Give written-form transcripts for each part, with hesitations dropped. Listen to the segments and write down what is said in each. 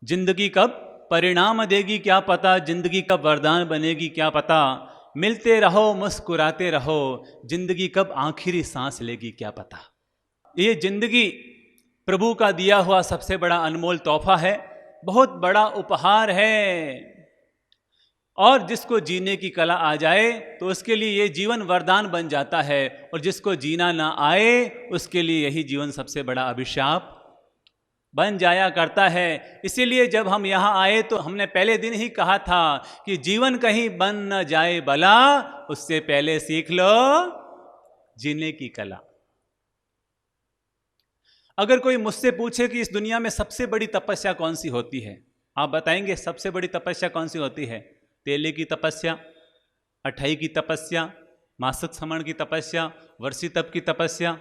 जिंदगी कब परिणाम देगी क्या पता, जिंदगी कब वरदान बनेगी क्या पता, मिलते रहो मुस्कुराते रहो, जिंदगी कब आखिरी सांस लेगी क्या पता। ये जिंदगी प्रभु का दिया हुआ सबसे बड़ा अनमोल तोहफा है, बहुत बड़ा उपहार है। और जिसको जीने की कला आ जाए तो उसके लिए ये जीवन वरदान बन जाता है, और जिसको जीना ना आए उसके लिए यही जीवन सबसे बड़ा अभिशाप बन जाया करता है। इसीलिए जब हम यहाँ आए तो हमने पहले दिन ही कहा था कि जीवन कहीं बन न जाए भला, उससे पहले सीख लो जीने की कला। अगर कोई मुझसे पूछे कि इस दुनिया में सबसे बड़ी तपस्या कौन सी होती है, आप बताएंगे सबसे बड़ी तपस्या कौन सी होती है? तेले की तपस्या, अठाई की तपस्या, मासिक श्रमण की तपस्या, वर्षी तप की तपस्या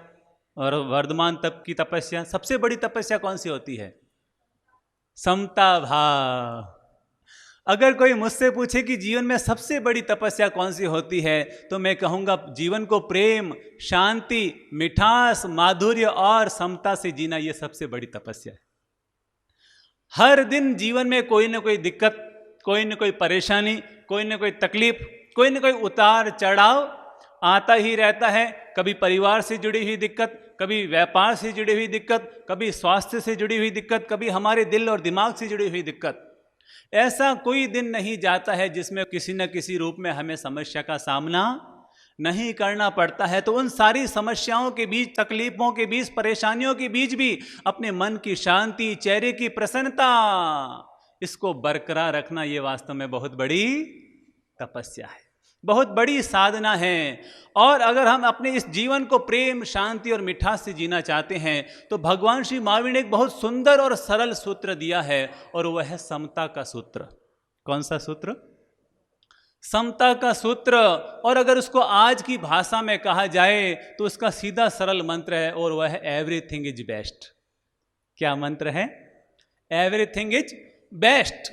और वर्धमान तप की तपस्या। सबसे बड़ी तपस्या कौन सी होती है? समता भाव। अगर कोई मुझसे पूछे कि जीवन में सबसे बड़ी तपस्या कौन सी होती है, तो मैं कहूँगा जीवन को प्रेम, शांति, मिठास, माधुर्य और समता से जीना, ये सबसे बड़ी तपस्या है। हर दिन जीवन में कोई ना कोई दिक्कत, कोई ना कोई परेशानी, कोई ना कोई तकलीफ, कोई ना कोई उतार चढ़ाव आता ही रहता है। कभी परिवार से जुड़ी हुई दिक्कत, कभी व्यापार से जुड़ी हुई दिक्कत, कभी स्वास्थ्य से जुड़ी हुई दिक्कत, कभी हमारे दिल और दिमाग से जुड़ी हुई दिक्कत। ऐसा कोई दिन नहीं जाता है जिसमें किसी न किसी रूप में हमें समस्या का सामना नहीं करना पड़ता है। तो उन सारी समस्याओं के बीच, तकलीफों के बीच, परेशानियों के बीच भी अपने मन की शांति, चेहरे की प्रसन्नता, इसको बरकरार रखना, ये वास्तव में बहुत बड़ी तपस्या है, बहुत बड़ी साधना है। और अगर हम अपने इस जीवन को प्रेम, शांति और मिठास से जीना चाहते हैं तो भगवान श्री महावीर ने एक बहुत सुंदर और सरल सूत्र दिया है, और वह है समता का सूत्र। कौन सा सूत्र? समता का सूत्र। और अगर उसको आज की भाषा में कहा जाए तो उसका सीधा सरल मंत्र है, और वह है एवरीथिंग इज बेस्ट। क्या मंत्र है? Everything is best.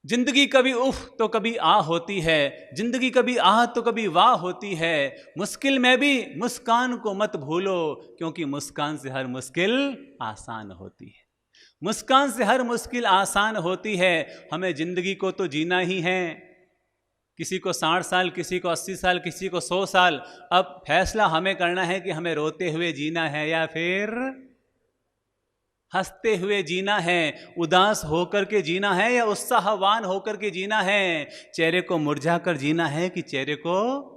जिंदगी कभी उफ तो कभी आ होती है, जिंदगी कभी आ तो कभी वाह होती है। मुश्किल में भी मुस्कान को मत भूलो, क्योंकि मुस्कान से हर मुश्किल आसान होती है। मुस्कान से हर मुश्किल आसान होती है। हमें जिंदगी को तो जीना ही है। किसी को 60 साल, किसी को 80 साल, किसी को 100 साल। अब फैसला हमें करना है कि हमें रोते हुए जीना है या फिर हंसते हुए जीना है, उदास होकर के जीना है या उत्साहवान होकर के जीना है, चेहरे को मुरझा कर जीना है कि चेहरे को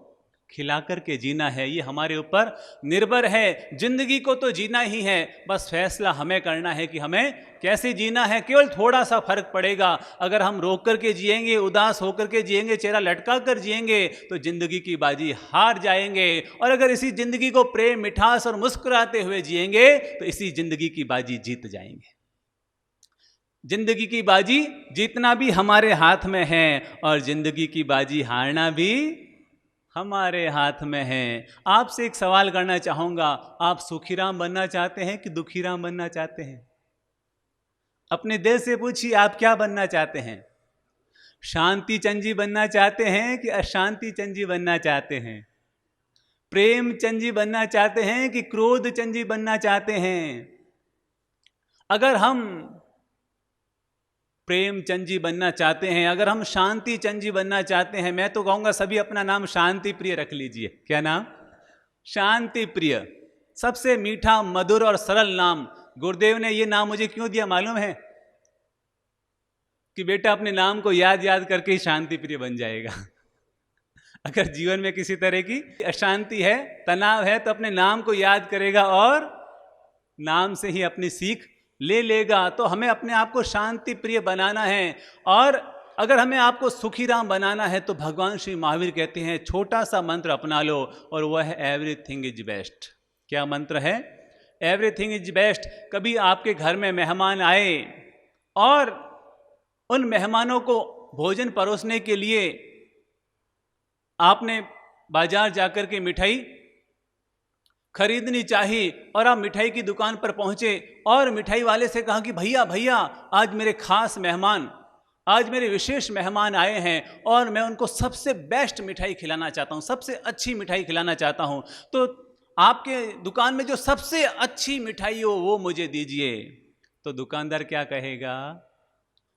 खिला कर के जीना है। ये हमारे ऊपर निर्भर है। जिंदगी को तो जीना ही है, बस फैसला हमें करना है कि हमें कैसे जीना है। केवल थोड़ा सा फर्क पड़ेगा। अगर हम रोक कर के जिएंगे, उदास होकर के जिएंगे, चेहरा लटका कर जिएंगे तो जिंदगी की बाजी हार जाएंगे। और अगर इसी जिंदगी को प्रेम, मिठास और मुस्कुराते हुए जिएंगे तो इसी जिंदगी की बाजी जीत जाएंगे। जिंदगी की बाजी जीतना भी हमारे हाथ में है, और जिंदगी की बाजी हारना भी हमारे हाथ में है। आपसे एक सवाल करना चाहूंगा, आप सुखीराम बनना चाहते हैं कि दुखीराम बनना चाहते हैं? अपने दिल से पूछिए, आप क्या बनना चाहते हैं? शांति चंजी बनना चाहते हैं कि अशांति चंजी बनना चाहते हैं? प्रेम चंजी बनना चाहते हैं कि क्रोध चंजी बनना चाहते हैं? अगर हम प्रेम चंजी बनना चाहते हैं, अगर हम शांति चंजी बनना चाहते हैं, मैं तो कहूंगा सभी अपना नाम शांति प्रिय रख लीजिए। क्या नाम? शांति प्रिय। सबसे मीठा, मधुर और सरल नाम। गुरुदेव ने ये नाम मुझे क्यों दिया मालूम है? कि बेटा अपने नाम को याद याद करके ही शांति प्रिय बन जाएगा। अगर जीवन में किसी तरह की अशांति है, तनाव है, तो अपने नाम को याद करेगा और नाम से ही अपनी सीख ले लेगा। तो हमें अपने आप को शांति प्रिय बनाना है। और अगर हमें आपको सुखीराम बनाना है तो भगवान श्री महावीर कहते हैं छोटा सा मंत्र अपना लो, और वह है एवरीथिंग इज बेस्ट। क्या मंत्र है? Everything is best. कभी आपके घर में मेहमान आए और उन मेहमानों को भोजन परोसने के लिए आपने बाजार जाकर के मिठाई खरीदनी चाहिए, और आप मिठाई की दुकान पर पहुंचे और मिठाई वाले से कहा कि भैया भैया, आज मेरे खास मेहमान, आज मेरे विशेष मेहमान आए हैं और मैं उनको सबसे बेस्ट मिठाई खिलाना चाहता हूं, सबसे अच्छी मिठाई खिलाना चाहता हूं, तो आपके दुकान में जो सबसे अच्छी मिठाई हो वो मुझे दीजिए। तो दुकानदार क्या कहेगा?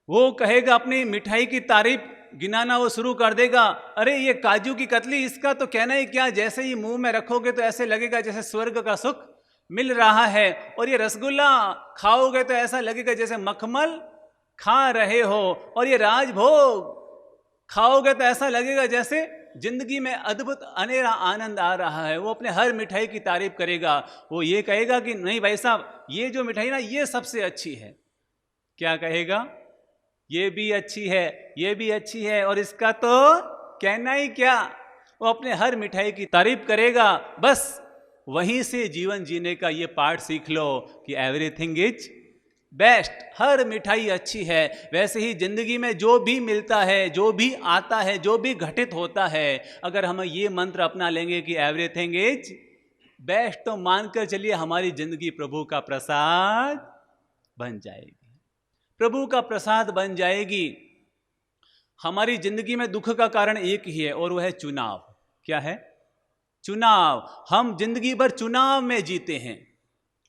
वो कहेगा, अपनी मिठाई की तारीफ गिनाना वो शुरू कर देगा। अरे ये काजू की कतली, इसका तो कहना ही क्या, जैसे ही मुंह में रखोगे तो ऐसे लगेगा जैसे स्वर्ग का सुख मिल रहा है। और ये रसगुल्ला खाओगे तो ऐसा लगेगा जैसे मखमल खा रहे हो। और ये राजभोग खाओगे तो ऐसा लगेगा जैसे जिंदगी में अद्भुत अनेरा आनंद आ रहा है। वो अपने हर मिठाई की तारीफ करेगा। वो ये कहेगा कि नहीं भाई साहब, ये जो मिठाई ना ये सबसे अच्छी है। क्या कहेगा? ये भी अच्छी है, ये भी अच्छी है, और इसका तो कहना ही क्या। वो अपने हर मिठाई की तारीफ करेगा। बस वहीं से जीवन जीने का ये पाठ सीख लो कि एवरीथिंग इज बेस्ट, हर मिठाई अच्छी है। वैसे ही जिंदगी में जो भी मिलता है, जो भी आता है, जो भी घटित होता है, अगर हम ये मंत्र अपना लेंगे कि एवरीथिंग इज बेस्ट, तो मानकर चलिए हमारी जिंदगी प्रभु का प्रसाद बन जाएगी। प्रभु का प्रसाद बन जाएगी। हमारी जिंदगी में दुख का कारण एक ही है, और वह है चुनाव। क्या है? चुनाव। हम जिंदगी भर चुनाव में जीते हैं।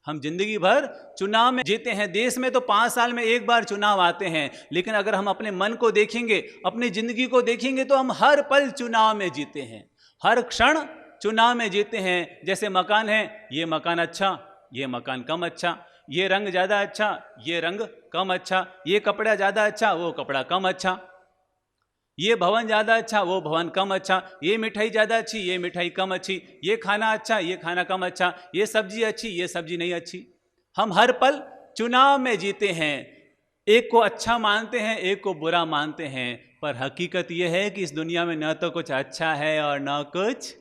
हम जिंदगी भर चुनाव में जीते हैं। देश में तो 5 साल में एक बार चुनाव आते हैं, लेकिन अगर हम अपने मन को देखेंगे, अपनी जिंदगी को देखेंगे, तो हम हर पल चुनाव में जीते हैं, हर क्षण चुनाव में जीते हैं। जैसे मकान है, ये मकान अच्छा, ये मकान कम अच्छा, ये रंग ज़्यादा अच्छा, ये रंग कम अच्छा, ये कपड़ा ज़्यादा अच्छा, वो कपड़ा कम अच्छा, ये भवन ज़्यादा अच्छा, वो भवन कम अच्छा, ये मिठाई ज़्यादा अच्छी, ये मिठाई कम अच्छी, ये खाना अच्छा, ये खाना कम अच्छा, ये सब्जी अच्छी, ये सब्जी नहीं अच्छी। हम हर पल चुनाव में जीते हैं। एक को अच्छा मानते हैं, एक को बुरा मानते हैं, पर हकीकत यह है कि इस दुनिया में न तो कुछ अच्छा है और न कुछ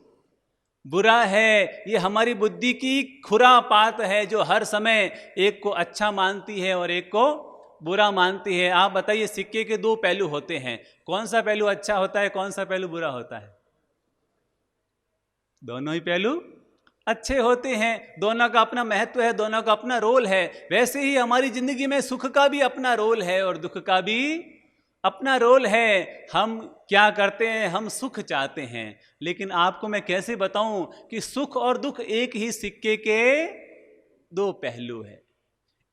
बुरा है। ये हमारी बुद्धि की खुरापात है, जो हर समय एक को अच्छा मानती है और एक को बुरा मानती है। आप बताइए, सिक्के के 2 पहलू होते हैं, कौन सा पहलू अच्छा होता है, कौन सा पहलू बुरा होता है? दोनों ही पहलू अच्छे होते हैं। दोनों का अपना महत्व है, दोनों का अपना रोल है। वैसे ही हमारी जिंदगी में सुख का भी अपना रोल है और दुख का भी अपना रोल है। हम क्या करते हैं? हम सुख चाहते हैं, लेकिन आपको मैं कैसे बताऊं कि सुख और दुख एक ही सिक्के के 2 पहलू है।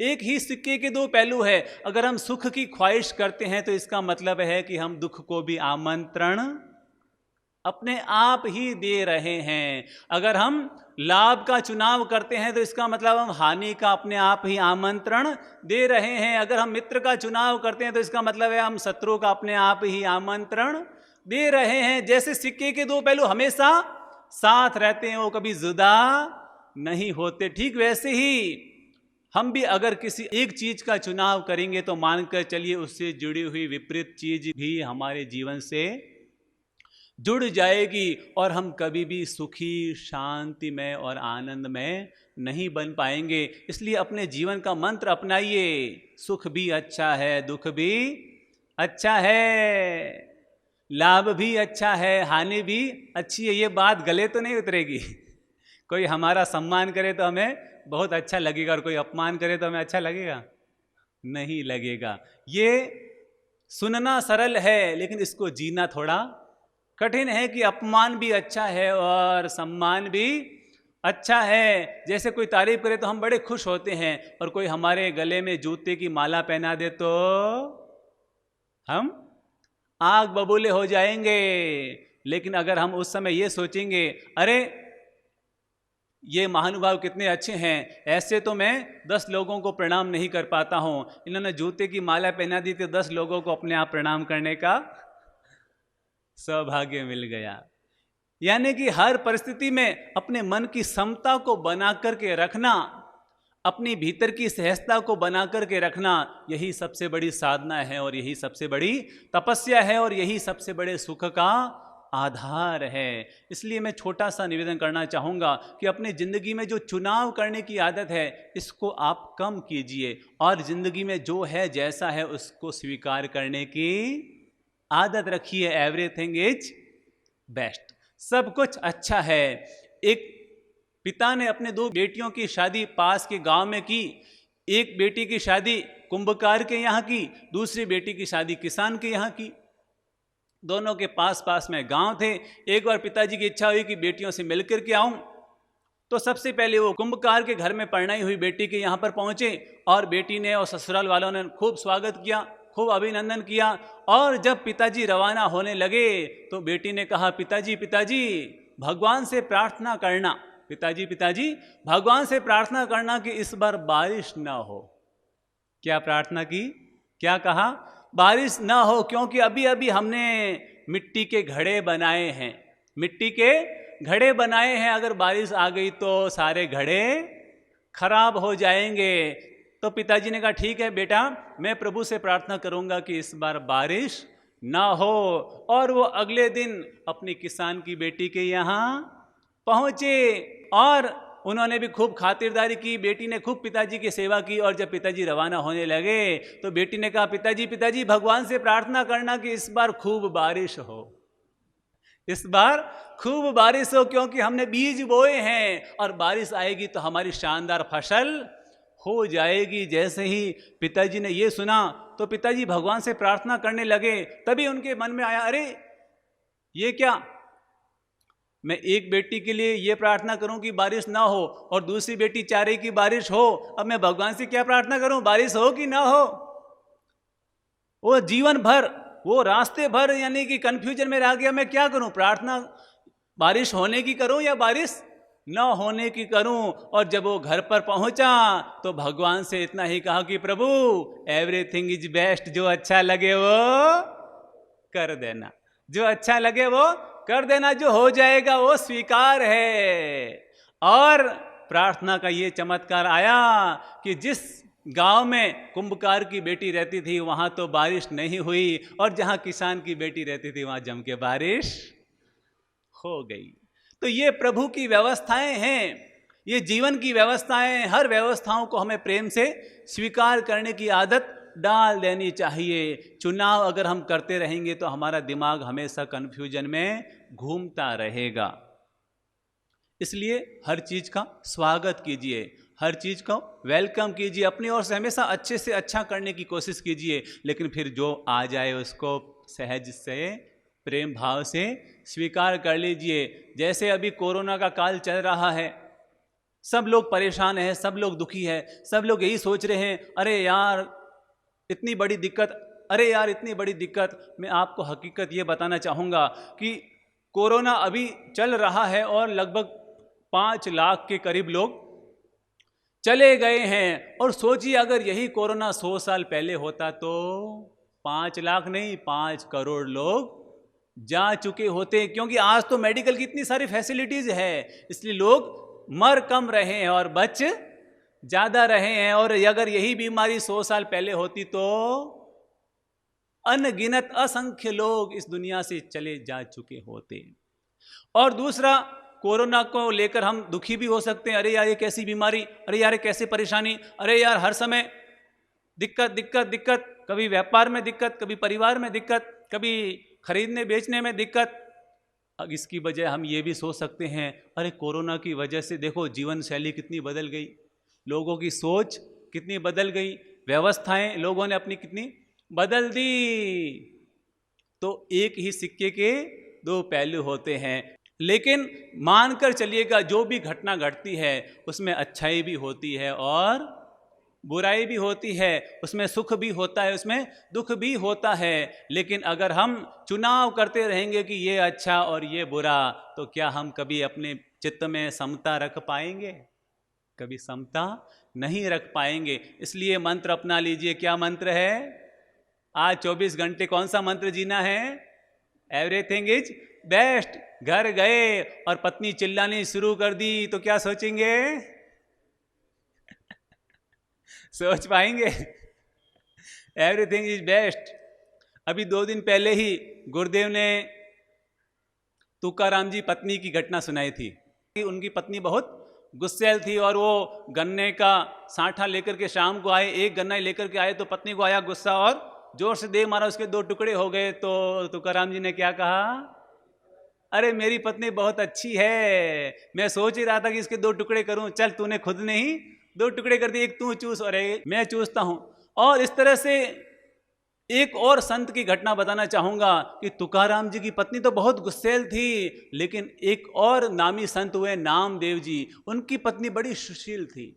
एक ही सिक्के के 2 पहलू है। अगर हम सुख की ख्वाहिश करते हैं तो इसका मतलब है कि हम दुख को भी आमंत्रण अपने आप ही दे रहे हैं। अगर हम लाभ का चुनाव करते हैं तो इसका मतलब हम हानि का अपने आप ही आमंत्रण दे रहे हैं। अगर हम मित्र का चुनाव करते हैं तो इसका मतलब है हम शत्रु का अपने आप ही आमंत्रण दे रहे हैं। जैसे सिक्के के 2 पहलू हमेशा साथ रहते हैं, वो कभी जुदा नहीं होते, ठीक वैसे ही हम भी अगर किसी एक चीज का चुनाव करेंगे तो मानकर चलिए उससे जुड़ी हुई विपरीत चीज भी हमारे जीवन से जुड़ जाएगी और हम कभी भी सुखी, शांतिमय और आनंदमय नहीं बन पाएंगे। इसलिए अपने जीवन का मंत्र अपनाइए, सुख भी अच्छा है, दुख भी अच्छा है, लाभ भी अच्छा है, हानि भी अच्छी है। ये बात गले तो नहीं उतरेगी। कोई हमारा सम्मान करे तो हमें बहुत अच्छा लगेगा और कोई अपमान करे तो हमें अच्छा लगेगा? नहीं लगेगा। ये सुनना सरल है, लेकिन इसको जीना थोड़ा कठिन है कि अपमान भी अच्छा है और सम्मान भी अच्छा है। जैसे कोई तारीफ करे तो हम बड़े खुश होते हैं, और कोई हमारे गले में जूते की माला पहना दे तो हम आग बबूले हो जाएंगे। लेकिन अगर हम उस समय ये सोचेंगे, अरे ये महानुभाव कितने अच्छे हैं, ऐसे तो मैं 10 लोगों को प्रणाम नहीं कर पाता हूँ, इन्होंने जूते की माला पहना दी तो 10 लोगों को अपने आप प्रणाम करने का सौभाग्य मिल गया। यानी कि हर परिस्थिति में अपने मन की समता को बना करके रखना, अपनी भीतर की सहजता को बना करके रखना, यही सबसे बड़ी साधना है और यही सबसे बड़ी तपस्या है और यही सबसे बड़े सुख का आधार है। इसलिए मैं छोटा सा निवेदन करना चाहूँगा कि अपनी ज़िंदगी में जो चुनाव करने की आदत है इसको आप कम कीजिए और ज़िंदगी में जो है जैसा है उसको स्वीकार करने की आदत रखिए। एवरीथिंग इज बेस्ट, सब कुछ अच्छा है। एक पिता ने अपने 2 बेटियों की शादी पास के गांव में की। एक बेटी की शादी कुंभकार के यहाँ की, दूसरी बेटी की शादी किसान के यहाँ की। दोनों के पास पास में गांव थे। एक बार पिताजी की इच्छा हुई कि बेटियों से मिलकर के आऊं, तो सबसे पहले वो कुंभकार के घर में परिणाई हुई बेटी के यहाँ पर पहुँचे और बेटी ने और ससुराल वालों ने खूब स्वागत किया, खूब अभिनंदन किया। और जब पिताजी रवाना होने लगे तो बेटी ने कहा, पिताजी पिताजी भगवान से प्रार्थना करना, पिताजी पिताजी भगवान से प्रार्थना करना कि इस बार बारिश ना हो। क्या प्रार्थना की, क्या कहा? बारिश ना हो, क्योंकि अभी अभी हमने मिट्टी के घड़े बनाए हैं, मिट्टी के घड़े बनाए हैं, अगर बारिश आ गई तो सारे घड़े खराब हो जाएंगे। तो पिताजी ने कहा, ठीक है बेटा, मैं प्रभु से प्रार्थना करूंगा कि इस बार बारिश ना हो। और वो अगले दिन अपनी किसान की बेटी के यहाँ पहुँचे और उन्होंने भी खूब खातिरदारी की, बेटी ने खूब पिताजी की सेवा की। और जब पिताजी रवाना होने लगे तो बेटी ने कहा, पिताजी पिताजी भगवान से प्रार्थना करना कि इस बार खूब बारिश हो, इस बार खूब बारिश हो, क्योंकि हमने बीज बोए हैं और बारिश आएगी तो हमारी शानदार फसल हो जाएगी। जैसे ही पिताजी ने ये सुना तो पिताजी भगवान से प्रार्थना करने लगे। तभी उनके मन में आया, अरे ये क्या, मैं एक बेटी के लिए ये प्रार्थना करूं कि बारिश ना हो और दूसरी बेटी चाह रही कि बारिश हो, अब मैं भगवान से क्या प्रार्थना करूं, बारिश हो कि ना हो? वो जीवन भर, वो रास्ते भर यानी कि कंफ्यूजन में रह गया, मैं क्या करूं, प्रार्थना बारिश होने की करूं या बारिश न होने की करूं? और जब वो घर पर पहुंचा तो भगवान से इतना ही कहा कि प्रभु एवरीथिंग इज बेस्ट, जो अच्छा लगे वो कर देना, जो अच्छा लगे वो कर देना, जो हो जाएगा वो स्वीकार है। और प्रार्थना का ये चमत्कार आया कि जिस गांव में कुंभकार की बेटी रहती थी वहां तो बारिश नहीं हुई, और जहां किसान की बेटी रहती थी वहां जम के बारिश हो गई। तो ये प्रभु की व्यवस्थाएं हैं, ये जीवन की व्यवस्थाएं। हर व्यवस्थाओं को हमें प्रेम से स्वीकार करने की आदत डाल देनी चाहिए। चुनाव अगर हम करते रहेंगे तो हमारा दिमाग हमेशा कंफ्यूजन में घूमता रहेगा। इसलिए हर चीज़ का स्वागत कीजिए, हर चीज़ को वेलकम कीजिए, अपनी ओर से हमेशा अच्छे से अच्छा करने की कोशिश कीजिए, लेकिन फिर जो आ जाए उसको सहज से प्रेम भाव से स्वीकार कर लीजिए। जैसे अभी कोरोना का काल चल रहा है, सब लोग परेशान हैं, सब लोग दुखी हैं, सब लोग यही सोच रहे हैं, अरे यार इतनी बड़ी दिक्कत, अरे यार इतनी बड़ी दिक्कत। मैं आपको हकीकत ये बताना चाहूँगा कि कोरोना अभी चल रहा है और लगभग 5 लाख के करीब लोग चले गए हैं। और सोचिए अगर यही कोरोना 100 साल पहले होता तो 5 लाख नहीं 5 करोड़ लोग जा चुके होते, क्योंकि आज तो मेडिकल की इतनी सारी फैसिलिटीज है, इसलिए लोग मर कम रहे हैं और बच ज़्यादा रहे हैं। और अगर यही बीमारी 100 साल पहले होती तो अनगिनत असंख्य लोग इस दुनिया से चले जा चुके होते। और दूसरा, कोरोना को लेकर हम दुखी भी हो सकते हैं, अरे यार ये कैसी बीमारी, अरे यार ये कैसी परेशानी, अरे यार हर समय दिक्कत दिक्कत दिक्कत, कभी व्यापार में दिक्कत, कभी परिवार में दिक्कत, कभी खरीदने बेचने में दिक्कत। अब इसकी वजह हम ये भी सोच सकते हैं, अरे कोरोना की वजह से देखो जीवन शैली कितनी बदल गई, लोगों की सोच कितनी बदल गई, व्यवस्थाएं लोगों ने अपनी कितनी बदल दी। तो एक ही सिक्के के 2 पहलू होते हैं। लेकिन मानकर चलिएगा जो भी घटना घटती है उसमें अच्छाई भी होती है और बुराई भी होती है, उसमें सुख भी होता है, उसमें दुख भी होता है। लेकिन अगर हम चुनाव करते रहेंगे कि ये अच्छा और ये बुरा, तो क्या हम कभी अपने चित्त में समता रख पाएंगे? कभी समता नहीं रख पाएंगे। इसलिए मंत्र अपना लीजिए। क्या मंत्र है? आज 24 घंटे कौन सा मंत्र जीना है? Everything is best. घर गए और पत्नी चिल्लानी शुरू कर दी तो क्या सोचेंगे? सोच पाएंगे? Everything is best. अभी 2 दिन पहले ही गुरुदेव ने तुकाराम जी पत्नी की घटना सुनाई थी कि उनकी पत्नी बहुत गुस्सैल थी और वो गन्ने का साठा लेकर के शाम को आए, एक गन्ना लेकर के आए तो पत्नी को आया गुस्सा और जोर से दे मारा, उसके 2 टुकड़े हो गए। तो तुकाराम जी ने क्या कहा? अरे मेरी पत्नी बहुत अच्छी है, मैं सोच ही रहा था कि इसके 2 टुकड़े करूं, चल तूने खुद ने ही 2 टुकड़े कर दिए, एक तू चूस और एक मैं चूसता हूं। और इस तरह से एक और संत की घटना बताना चाहूंगा कि तुकाराम जी की पत्नी तो बहुत गुस्सैल थी, लेकिन एक और नामी संत हुए नामदेव जी, उनकी पत्नी बड़ी सुशील थी,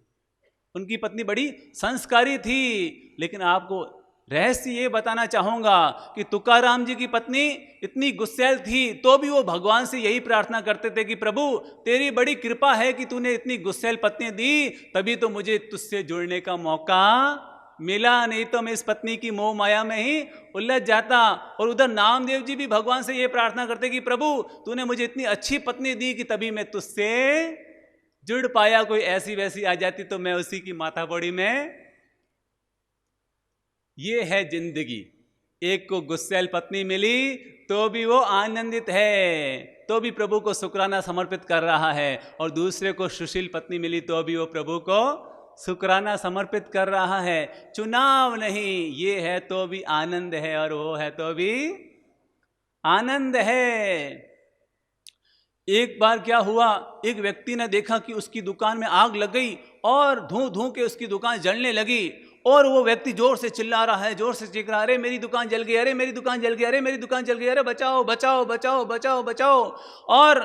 उनकी पत्नी बड़ी संस्कारी थी। लेकिन आपको रहस्य ये बताना चाहूंगा कि तुकाराम जी की पत्नी इतनी गुस्सैल थी तो भी वो भगवान से यही प्रार्थना करते थे कि प्रभु तेरी बड़ी कृपा है कि तूने इतनी गुस्सैल पत्नी दी, तभी तो मुझे तुझसे जुड़ने का मौका मिला, नहीं तो मैं इस पत्नी की मोह माया में ही उलझ जाता। और उधर नामदेव जी भी भगवान से ये प्रार्थना करते कि प्रभु तूने मुझे इतनी अच्छी पत्नी दी कि तभी मैं तुझसे जुड़ पाया, कोई ऐसी वैसी आ जाती तो मैं उसी की माथापौड़ी में। ये है जिंदगी। एक को गुस्सैल पत्नी मिली तो भी वो आनंदित है, तो भी प्रभु को शुक्राना समर्पित कर रहा है, और दूसरे को सुशील पत्नी मिली तो भी वो प्रभु को शुक्राना समर्पित कर रहा है। चुनाव नहीं, ये है तो भी आनंद है और वो है तो भी आनंद है। एक बार क्या हुआ, एक व्यक्ति ने देखा कि उसकी दुकान में आग लग गई और धूं धूं के उसकी दुकान जलने लगी, और वो व्यक्ति जोर से चिल्ला रहा है, जोर से चीख रहा है, अरे मेरी दुकान जल गई, अरे मेरी दुकान जल गई, अरे मेरी दुकान जल गई, अरे बचाओ बचाओ बचाओ बचाओ बचाओ। और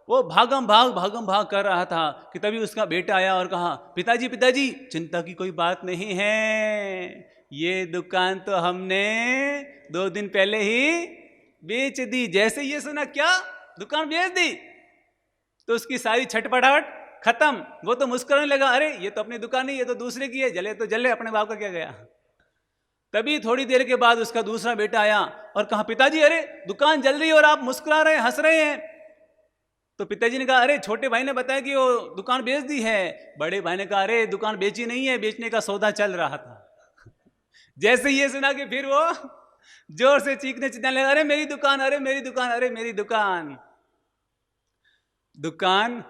वो भागम भाग कर रहा था कि तभी उसका बेटा आया और कहा, पिताजी पिताजी चिंता की कोई बात नहीं है, ये दुकान तो हमने 2 दिन पहले ही बेच दी। जैसे ये सुना, क्या दुकान बेच दी, तो उसकी सारी छटपटाहट खत्म। वो तो मुस्कुराने लगा, अरे ये तो अपनी दुकान नहीं, ये तो दूसरे की है, जले तो जले, अपने बाप का क्या गया। तभी थोड़ी देर के बाद उसका दूसरा बेटा आया और कहा, पिताजी अरे दुकान जल रही है और आप मुस्कुरा रहे हैं, हंस रहे हैं। तो पिताजी ने कहा, अरे छोटे भाई ने बताया कि वो दुकान बेच दी है। बड़े भाई ने कहा, अरे दुकान बेची नहीं है, बेचने का सौदा चल रहा था। जैसे ये सुना कि फिर वो जोर से चीखने चिल्लाने लगा, अरे मेरी दुकान, अरे मेरी दुकान, अरे मेरी दुकान। दुकान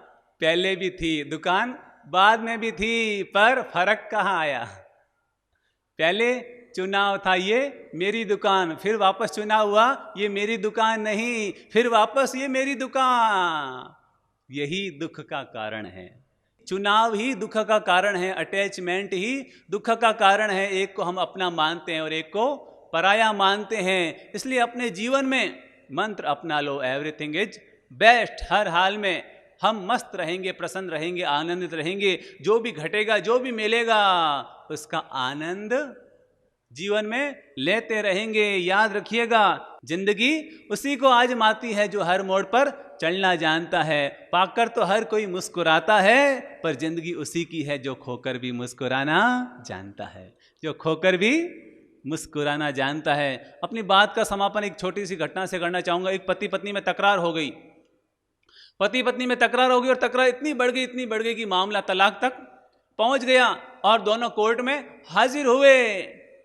पहले भी थी, दुकान बाद में भी थी, पर फर्क कहाँ आया। पहले चुनाव था ये मेरी दुकान, फिर वापस चुनाव हुआ ये मेरी दुकान नहीं, फिर वापस ये मेरी दुकान। यही दुख का कारण है, चुनाव ही दुख का कारण है, अटैचमेंट ही दुख का कारण है। एक को हम अपना मानते हैं और एक को पराया मानते हैं। इसलिए अपने जीवन में मंत्र अपना लो, एवरीथिंग इज बेस्ट। हर हाल में हम मस्त रहेंगे, प्रसन्न रहेंगे, आनंदित रहेंगे। जो भी घटेगा, जो भी मिलेगा, उसका आनंद जीवन में लेते रहेंगे। याद रखिएगा, जिंदगी उसी को आजमाती है जो हर मोड़ पर चलना जानता है। पाकर तो हर कोई मुस्कुराता है, पर जिंदगी उसी की है जो खोकर भी मुस्कुराना जानता है, जो खोकर भी मुस्कुराना जानता है। अपनी बात का समापन एक छोटी सी घटना से करना चाहूंगा। एक पति पत्नी में तकरार हो गई, पति पत्नी में तकरार हो गई, और तकरार इतनी बढ़ गई कि मामला तलाक तक पहुंच गया। और दोनों कोर्ट में हाजिर हुए।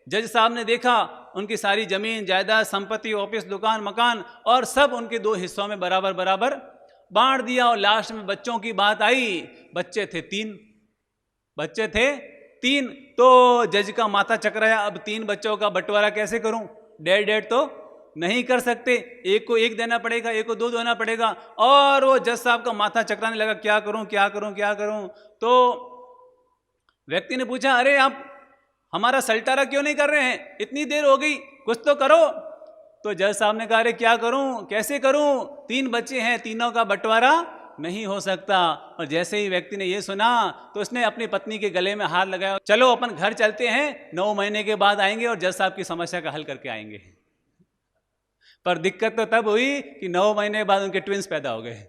जज साहब ने देखा उनकी सारी जमीन जायदाद, संपत्ति, ऑफिस, दुकान, मकान, और सब उनके 2 हिस्सों में बराबर बराबर बांट दिया। और लास्ट में बच्चों की बात आई। बच्चे थे 3, तो जज का माथा चकराया, अब 3 बच्चों का बंटवारा कैसे करूं, डेढ़ तो नहीं कर सकते, एक को 1 देना पड़ेगा, एक को 2 देना पड़ेगा। और वो जज साहब का माथा चकराने लगा, क्या करूं। तो व्यक्ति ने पूछा, अरे आप हमारा सलटारा क्यों नहीं कर रहे हैं, इतनी देर हो गई, कुछ तो करो। तो जज साहब ने कहा, अरे क्या करूं, कैसे करूं, 3 बच्चे हैं, तीनों का बंटवारा नहीं हो सकता। और जैसे ही व्यक्ति ने ये सुना तो उसने अपनी पत्नी के गले में हाथ लगाया, चलो अपन घर चलते हैं, 9 महीने के बाद आएंगे और जज साहब की समस्या का हल करके आएंगे। पर दिक्कत तो तब हुई कि 9 महीने बाद उनके ट्विंस पैदा हो गए।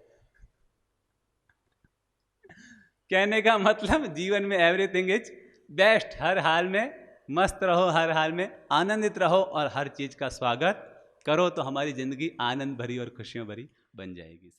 कहने का मतलब, जीवन में एवरीथिंग इज बेस्ट। हर हाल में मस्त रहो, हर हाल में आनंदित रहो, और हर चीज का स्वागत करो, तो हमारी जिंदगी आनंद भरी और खुशियों भरी बन जाएगी।